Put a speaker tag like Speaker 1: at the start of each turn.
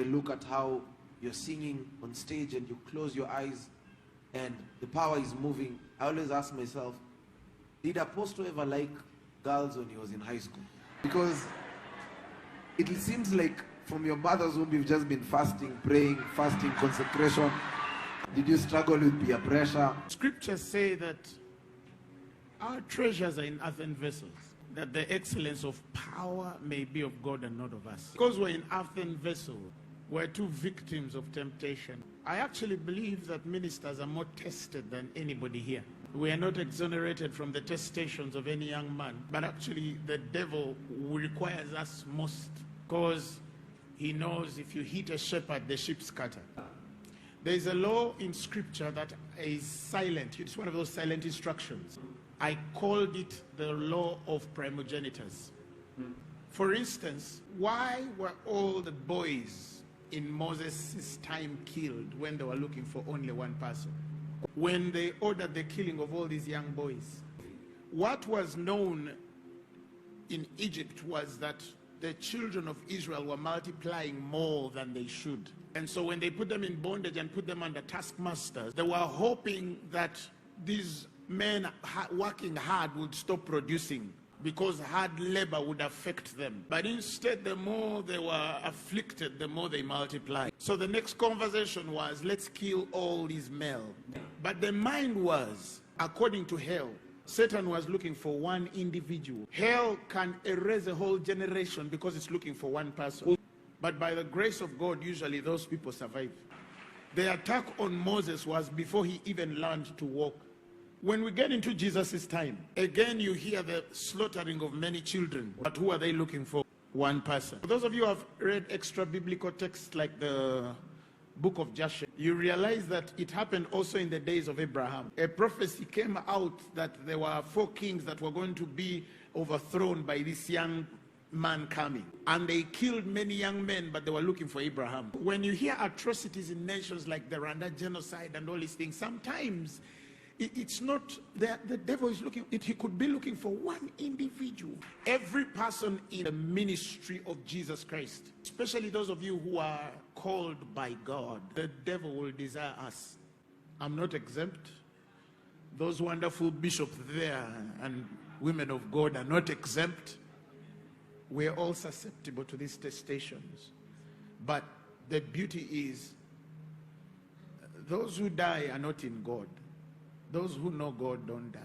Speaker 1: look at how you're singing on stage and you close your eyes and the power is moving, I always ask myself, did Apostle ever like girls when he was in high school? Because it seems like from your mother's womb you've just been fasting, praying, fasting, consecration. Did you struggle with peer pressure?
Speaker 2: Scriptures say that our treasures are in earthen vessels, that the excellence of power may be of God and not of us. Because we're in earthen vessels, we're too victims of temptation. I actually believe that ministers are more tested than anybody here. We are not exonerated from the testations of any young man, but actually the devil requires us most, because he knows if you hit a shepherd, the sheep scatter. There is a law in scripture that is silent. It's one of those silent instructions. I called it the law of primogenitors. For instance, why were all the boys in Moses' time killed when they were looking for only one person? When they ordered the killing of all these young boys, what was known in Egypt was that the children of Israel were multiplying more than they should. And so when they put them in bondage and put them under taskmasters, they were hoping that these men working hard would stop producing, because hard labor would affect them. But instead, the more they were afflicted, the more they multiplied. So the next conversation was, let's kill all these male. But the mind was, according to hell, Satan was looking for one individual. Hell can erase a whole generation because it's looking for one person. But by the grace of God, usually those people survive. The attack on Moses was before he even learned to walk. When we get into Jesus' time, again you hear the slaughtering of many children. But who are they looking for? One person. For those of you who have read extra biblical texts like the book of Joshua, you realize that it happened also in the days of Abraham. A prophecy came out that there were 4 kings that were going to be overthrown by this young man coming. And they killed many young men, but they were looking for Abraham. When you hear atrocities in nations like the Rwanda genocide and all these things, sometimes it's not the devil is looking, he could be looking for one individual. Every person in the ministry of Jesus Christ, especially those of you who are called by God, the devil will desire us. I'm not exempt. Those wonderful bishops there and women of God are not exempt. We're all susceptible to these testations. But the beauty is, those who die are not in God. Those who know God don't die.